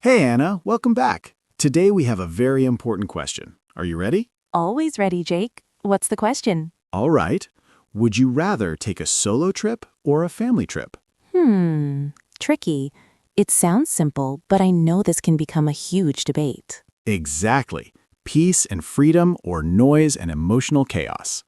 Hey Anna, welcome back. Today we have a very important question. Are you ready? Always ready, Jake. What's the question? All right. Would you rather take a solo trip or a family trip? Tricky. It sounds simple, but I know this can become a huge debate. Exactly. Peace and freedom or noise and emotional chaos.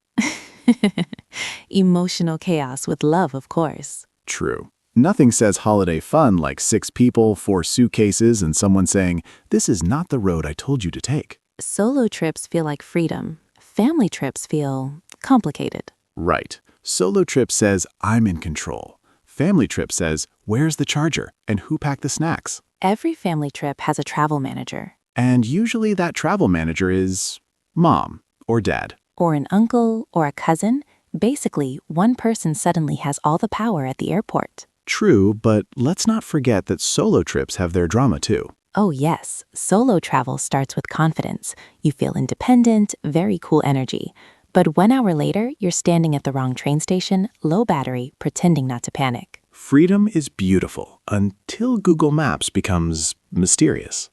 Emotional chaos with love, of course. True. Nothing says holiday fun like 6 people, 4 suitcases, and someone saying, "This is not the road I told you to take." Solo trips feel like freedom. Family trips feel complicated. Right. Solo trip says, "I'm in control." Family trip says, "Where's the charger and who packed the snacks?" Every family trip has a travel manager, And usually that travel manager is mom or dad. or an uncle, or a cousin. Basically, one person suddenly has all the power at the airport. True, but let's not forget that solo trips have their drama too. Oh yes, solo travel starts with confidence. You feel independent, very cool energy. But 1 hour later, you're standing at the wrong train station, low battery, pretending not to panic. Freedom is beautiful until Google Maps becomes mysterious.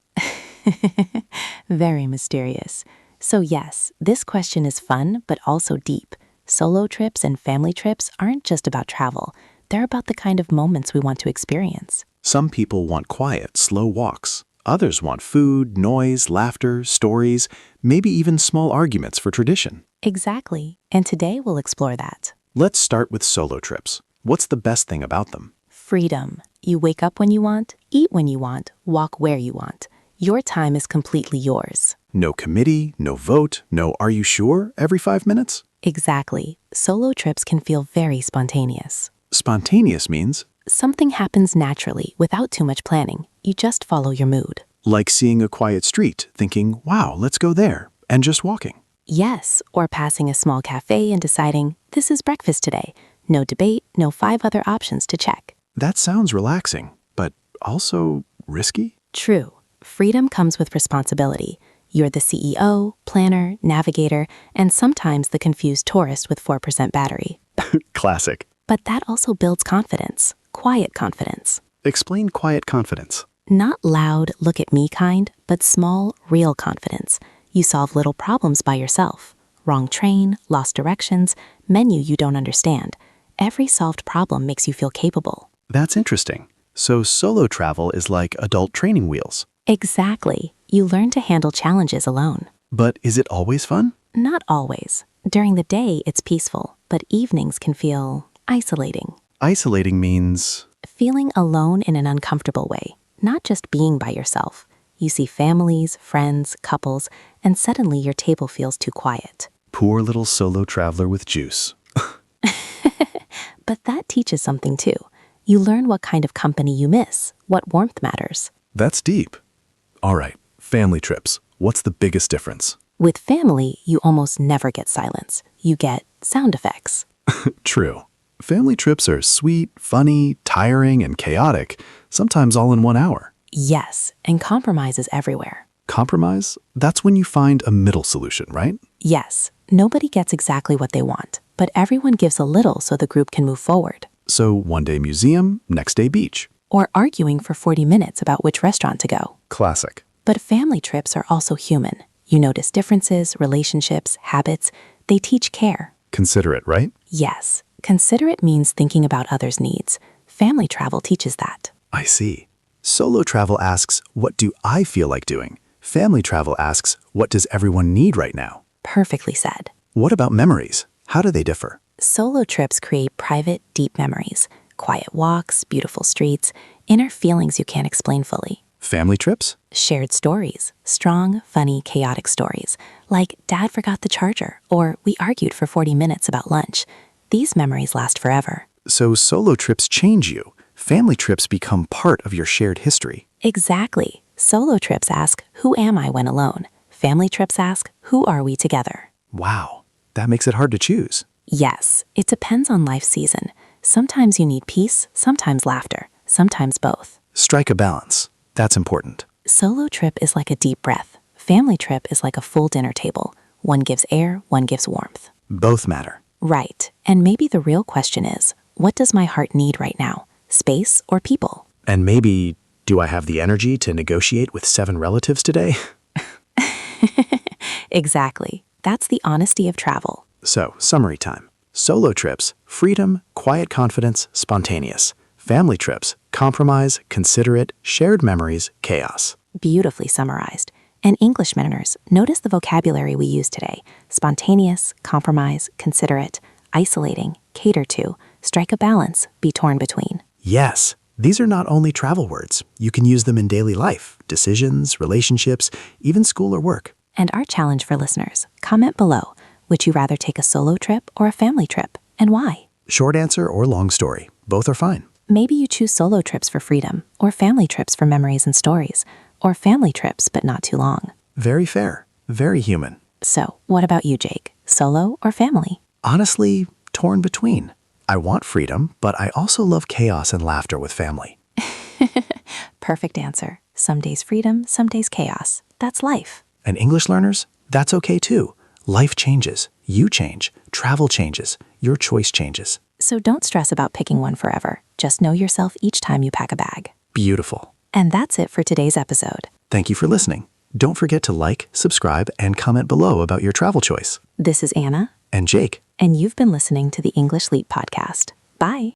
Very mysterious. So yes, this question is fun, but also deep. Solo trips and family trips aren't just about travel. They're about the kind of moments we want to experience. Some people want quiet, slow walks. Others want food, noise, laughter, stories, maybe even small arguments for tradition. Exactly. And today we'll explore that. Let's start with solo trips. What's the best thing about them? Freedom. You wake up when you want, eat when you want, walk where you want. Your time is completely yours. No committee, no vote, no "are you sure" every 5 minutes? Exactly. Solo trips can feel very spontaneous. Spontaneous means Something happens naturally without too much planning. You just follow your mood. like seeing a quiet street, thinking, "Wow, let's go there," and just walking. Yes, or passing a small cafe and deciding, this is breakfast today. No debate, no 5 other options to check. That sounds relaxing, but also risky? True. Freedom comes with responsibility. You're the CEO, planner, navigator, and sometimes the confused tourist with 4% battery. Classic. But that also builds confidence, quiet confidence. Explain quiet confidence. Not loud, look at me kind, but small, real confidence. You solve little problems by yourself. Wrong train, lost directions, menu you don't understand. Every solved problem makes you feel capable. That's interesting. So solo travel is like adult training wheels. Exactly. You learn to handle challenges alone. But is it always fun? Not always. During the day, it's peaceful, but evenings can feel isolating. Isolating means Feeling alone in an uncomfortable way, not just being by yourself. You see families, friends, couples, and suddenly your table feels too quiet. poor little solo traveler with juice. But that teaches something too. You learn what kind of company you miss, what warmth matters. That's deep. All right, family trips. What's the biggest difference? With family, you almost never get silence. You get sound effects. True. Family trips are sweet, funny, tiring, and chaotic, sometimes all in 1 hour. Yes, and compromise is everywhere. Compromise? That's when you find a middle solution, right? Yes, nobody gets exactly what they want, but everyone gives a little so the group can move forward. So one day museum, next day beach. Or arguing for 40 minutes about which restaurant to go. Classic. But family trips are also human. You notice differences, relationships, habits. They teach care. Considerate, right? Yes, considerate means thinking about others' needs. Family travel teaches that. I see. Solo travel asks, what do I feel like doing? Family travel asks, what does everyone need right now? Perfectly said. What about memories? How do they differ? Solo trips create private, deep memories. Quiet walks, beautiful streets, inner feelings you can't explain fully. Family trips? Shared stories, strong, funny, chaotic stories, like Dad forgot the charger, or we argued for 40 minutes about lunch. These memories last forever. So solo trips change you. Family trips become part of your shared history. Exactly. Solo trips ask, who am I when alone? Family trips ask, who are we together? Wow, that makes it hard to choose. Yes, it depends on life's season. Sometimes you need peace, sometimes laughter, sometimes both. Strike a balance. That's important. Solo trip is like a deep breath. Family trip is like a full dinner table. One gives air, one gives warmth. Both matter. Right. And maybe the real question is, what does my heart need right now? Space or people? And maybe Do I have the energy to negotiate with 7 relatives today? Exactly. That's the honesty of travel. So, summary time. Solo trips, freedom, quiet confidence, spontaneous. Family trips, compromise, considerate, shared memories, chaos. Beautifully summarized. And English learners, notice the vocabulary we use today. Spontaneous, compromise, considerate, isolating, cater to, strike a balance, be torn between. Yes, these are not only travel words. You can use them in daily life, decisions, relationships, even school or work. And our challenge for listeners, comment below. Would you rather take a solo trip or a family trip, and why? Short answer or long story, both are fine. Maybe you choose solo trips for freedom, or family trips for memories and stories, or family trips but not too long. Very fair, very human. So, what about you, Jake? Solo or family? Honestly, torn between. I want freedom, but I also love chaos and laughter with family. Perfect answer. Some days freedom, some days chaos. That's life. And English learners, that's okay too. Life changes, you change, travel changes, your choice changes. So don't stress about picking one forever. Just know yourself each time you pack a bag. Beautiful. And that's it for today's episode. Thank you for listening. Don't forget to like, subscribe, and comment below about your travel choice. This is Anna. And Jake. And you've been listening to the English Leap Podcast. Bye.